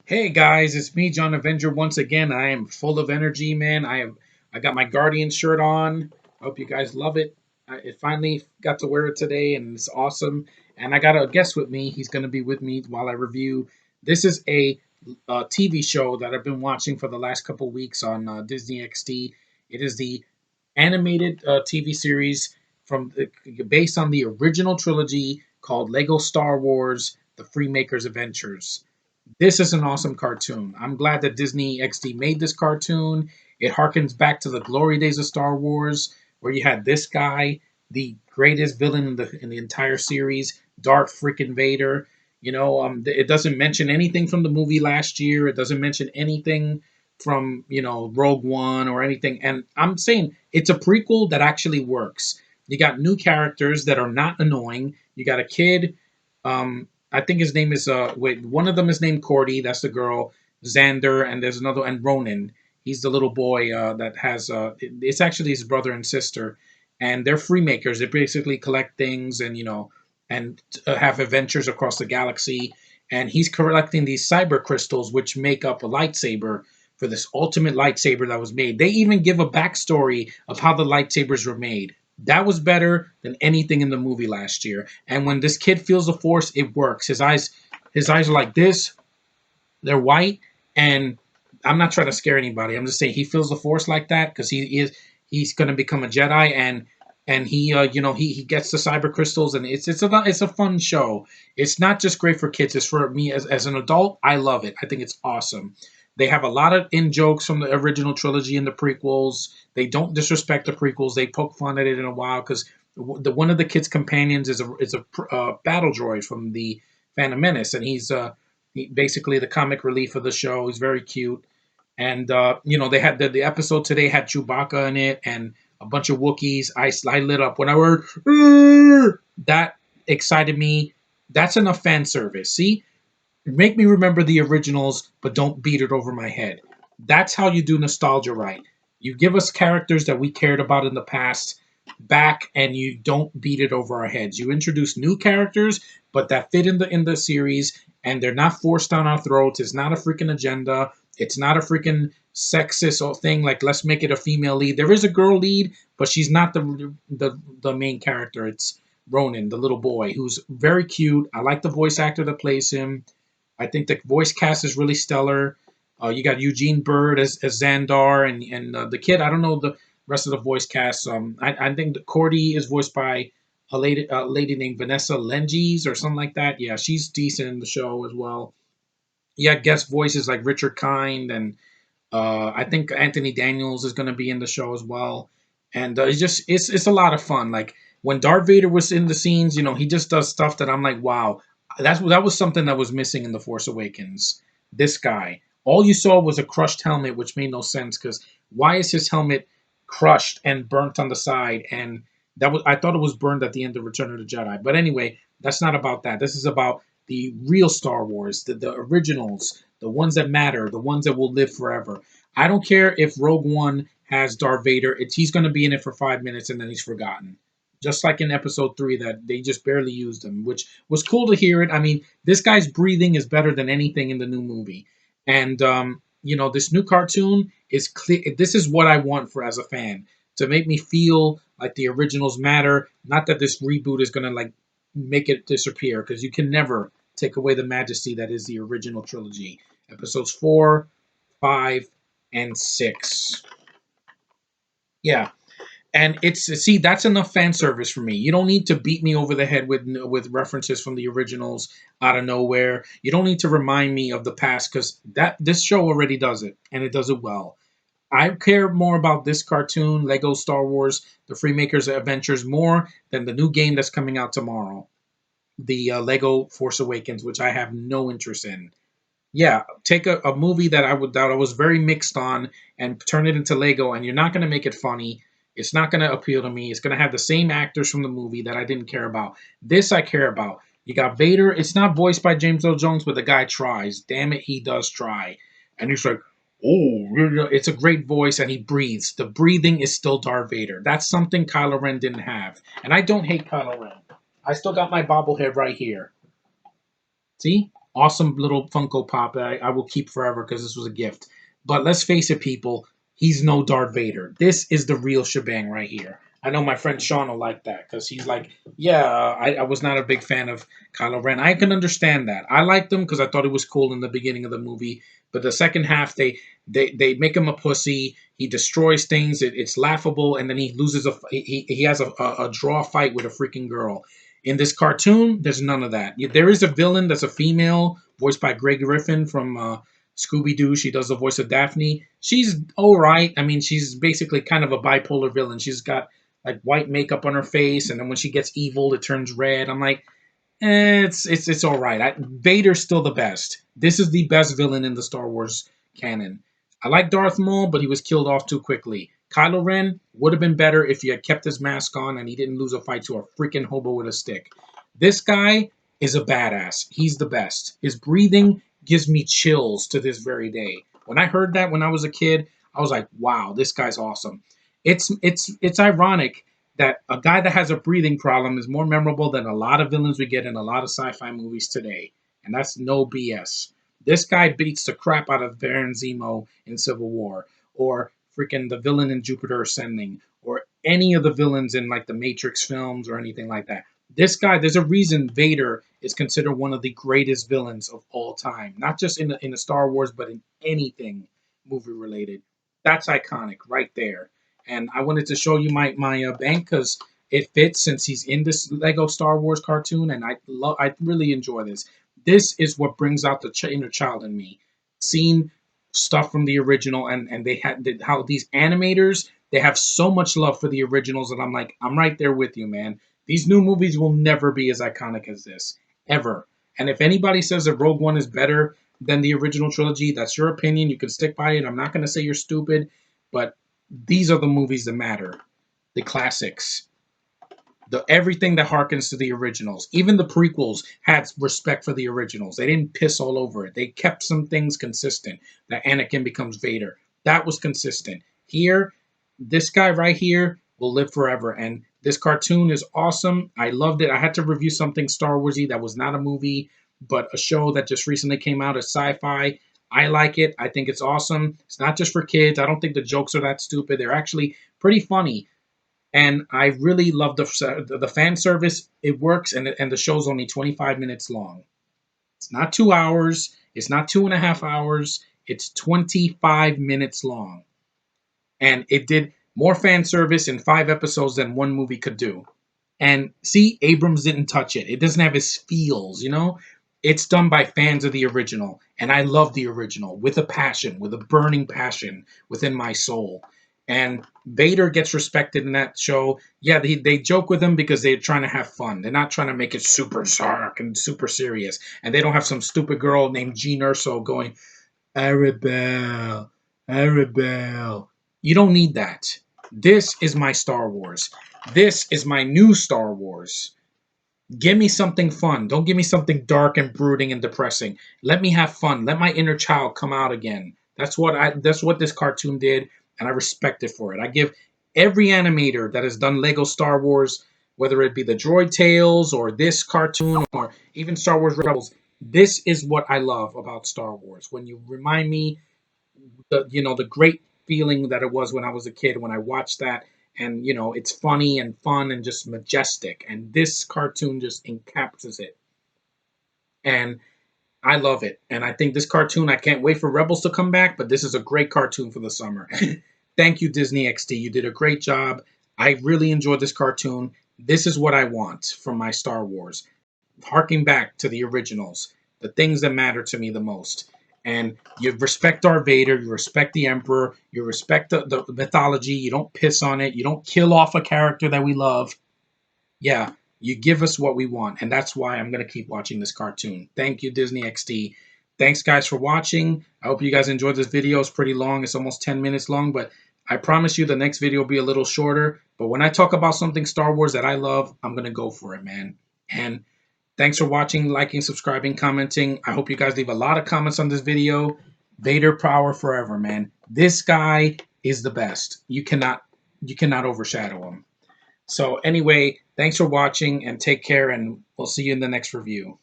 Hey guys, it's me, John Avenger. Once again, I am full of energy, man. I got my Guardian shirt on. I hope you guys love it. It finally got to wear it today, and it's awesome. And I got a guest with me. He's going to be with me while I review. This is a TV show that I've been watching for the last couple weeks on Disney XD. It is the animated TV series based on the original trilogy called Lego Star Wars: The Freemakers Adventures. This is an awesome cartoon. I'm glad that Disney XD made this cartoon. It harkens back to the glory days of Star Wars, where you had this guy, the greatest villain in the entire series, Darth freaking Vader. It doesn't mention anything from the movie last year. It doesn't mention anything from Rogue One or anything. And I'm saying it's a prequel that actually works. You got new characters that are not annoying. You got a kid. I think his name is one of them is named Cordy, that's the girl, Xander, and there's another, and Ronan. He's the little boy that has it's actually his brother and sister, and they're free makers. They basically collect things and and have adventures across the galaxy. And he's collecting these cyber crystals, which make up a lightsaber for this ultimate lightsaber that was made. They even give a backstory of how the lightsabers were made. That was better than anything in the movie last year. And when this kid feels the force, it works. His eyes are like this. They're white, and I'm not trying to scare anybody. I'm just saying he feels the force like that because he's going to become a Jedi, and he gets the cyber crystals, and it's a fun show. It's not just great for kids. It's for me as an adult. I love it. I think it's awesome. They have a lot of in jokes from the original trilogy and the prequels. They don't disrespect the prequels. They poke fun at it in a while because one of the kids' companions is a battle droid from the Phantom Menace, and basically the comic relief of the show. He's very cute. And they had the episode today had Chewbacca in it and a bunch of Wookiees. I lit up when I heard "Arr!" That excited me. That's enough fan service. See, make me remember the originals, but don't beat it over my head. That's how you do nostalgia right. You give us characters that we cared about in the past back, and you don't beat it over our heads. You introduce new characters, but that fit in the series, and they're not forced down our throats. It's not a freaking agenda. It's not a freaking sexist or thing like let's make it a female lead. There is a girl lead, but she's not the main character. It's Ronan, the little boy, who's very cute. I like the voice actor that plays him. I think the voice cast is really stellar. You got Eugene Bird as Xandar, and the kid. I don't know the rest of the voice cast. I think the Cordy is voiced by a lady named Vanessa Lenges or something like that. Yeah, she's decent in the show as well. You got guest voices like Richard Kind, and I think Anthony Daniels is going to be in the show as well. And it's a lot of fun. Like when Darth Vader was in the scenes, he just does stuff that I'm like, wow, that was something that was missing in the Force Awakens. This guy, all you saw was a crushed helmet, which made no sense because why is his helmet crushed and burnt on the side? And I thought it was burned at the end of Return of the Jedi. But anyway, that's not about that. This is about the real Star Wars, the originals, the ones that matter, the ones that will live forever. I don't care if Rogue One has Darth Vader. He's going to be in it for 5 minutes and then he's forgotten. Just like in Episode 3, that they just barely used him, which was cool to hear it. I mean, this guy's breathing is better than anything in the new movie. And, this new cartoon is clear. This is what I want for as a fan to make me feel like the originals matter. Not that this reboot is going to like make it disappear because you can never take away the majesty that is the original trilogy. Episodes 4, 5, and 6. Yeah. And that's enough fan service for me. You don't need to beat me over the head with references from the originals out of nowhere. You don't need to remind me of the past because this show already does it and it does it well. I care more about this cartoon, Lego Star Wars, The Freemakers Adventures, more than the new game that's coming out tomorrow, the Lego Force Awakens, which I have no interest in. Yeah, take a movie that I was very mixed on and turn it into Lego, and you're not going to make it funny. It's not going to appeal to me. It's going to have the same actors from the movie that I didn't care about. This I care about. You got Vader. It's not voiced by James Earl Jones, but the guy tries. Damn it, he does try. And he's like, oh, it's a great voice, and he breathes. The breathing is still Darth Vader. That's something Kylo Ren didn't have. And I don't hate Kylo Ren. I still got my bobblehead right here. See? Awesome little Funko Pop that I will keep forever because this was a gift. But let's face it, people, he's no Darth Vader. This is the real shebang right here. I know my friend Sean will like that because he's like, yeah, I was not a big fan of Kylo Ren. I can understand that. I liked him because I thought he was cool in the beginning of the movie, but the second half they make him a pussy. He destroys things. It's laughable, and then he loses he has a draw fight with a freaking girl. In this cartoon, there's none of that. There is a villain that's a female, voiced by Greg Griffin from Scooby Doo. She does the voice of Daphne. She's all right. I mean, she's basically kind of a bipolar villain. She's got like white makeup on her face, and then when she gets evil, it turns red. I'm like, it's all right. Vader's still the best. This is the best villain in the Star Wars canon. I like Darth Maul, but he was killed off too quickly. Kylo Ren would have been better if he had kept his mask on and he didn't lose a fight to a freaking hobo with a stick. This guy is a badass. He's the best. His breathing gives me chills to this very day. When I heard that when I was a kid, I was like, "Wow, this guy's awesome." It's ironic that a guy that has a breathing problem is more memorable than a lot of villains we get in a lot of sci-fi movies today, and that's no BS. This guy beats the crap out of Baron Zemo in Civil War, or freaking the villain in Jupiter Ascending, or any of the villains in like the Matrix films or anything like that. This guy, there's a reason Vader is considered one of the greatest villains of all time, not just in the Star Wars, but in anything movie related. That's iconic right there. And I wanted to show you my bank because it fits since he's in this Lego Star Wars cartoon, and I really enjoy this. This is what brings out the inner child in me, seeing stuff from the original, and they had how these animators they have so much love for the originals, and I'm like, I'm right there with you, man. These new movies will never be as iconic as this ever. And if anybody says that Rogue One is better than the original trilogy, that's your opinion. You can stick by it. I'm not going to say you're stupid, but these are the movies that matter, the classics, the everything that harkens to the originals. Even the prequels had respect for the originals. They didn't piss all over it. They kept some things consistent. That Anakin becomes Vader. That was consistent. Here, this guy right here will live forever. And this cartoon is awesome. I loved it. I had to review something Star Warsy that was not a movie, but a show that just recently came out as Sci-fi. I like it. I think it's awesome. It's not just for kids. I don't think the jokes are that stupid. They're actually pretty funny, and I really love the fan service. It works, and the show's only 25 minutes long. It's not 2 hours. It's not 2.5 hours. It's 25 minutes long, and it did more fan service in 5 episodes than one movie could do. And see, Abrams didn't touch it. It doesn't have his feels, you know? It's done by fans of the original. And I love the original with a passion, with a burning passion within my soul. And Vader gets respected in that show. Yeah, they joke with him because they're trying to have fun. They're not trying to make it super dark and super serious. And they don't have some stupid girl named Jean Erso going, Arabelle, Arabelle. You don't need that. This is my Star Wars. This is my new Star Wars. Give me something fun. Don't give me something dark and brooding and depressing. Let me have fun. Let my inner child come out again. That's what this cartoon did, and I respect it for it. I give every animator that has done Lego Star Wars, whether it be the Droid Tales or this cartoon or even Star Wars Rebels, this is what I love about Star Wars. When you remind me the great feeling that it was when I was a kid when I watched that, and it's funny and fun and just majestic, and this cartoon just encapsulates it, and I love it. And I think this cartoon, I can't wait for Rebels to come back, but this is a great cartoon for the summer. Thank you, Disney XD. You did a great job. I really enjoyed this cartoon. This is what I want from my Star Wars, harking back to the originals, the things that matter to me the most. And you respect Darth Vader, you respect the Emperor, you respect the mythology, you don't piss on it, you don't kill off a character that we love. Yeah, you give us what we want, and that's why I'm going to keep watching this cartoon. Thank you, Disney XD. Thanks, guys, for watching. I hope you guys enjoyed this video. It's pretty long. It's almost 10 minutes long, but I promise you the next video will be a little shorter. But when I talk about something Star Wars that I love, I'm going to go for it, man. And thanks for watching, liking, subscribing, commenting. I hope you guys leave a lot of comments on this video. Vader power forever, man. This guy is the best. You cannot overshadow him. So anyway, thanks for watching and take care, and we'll see you in the next review.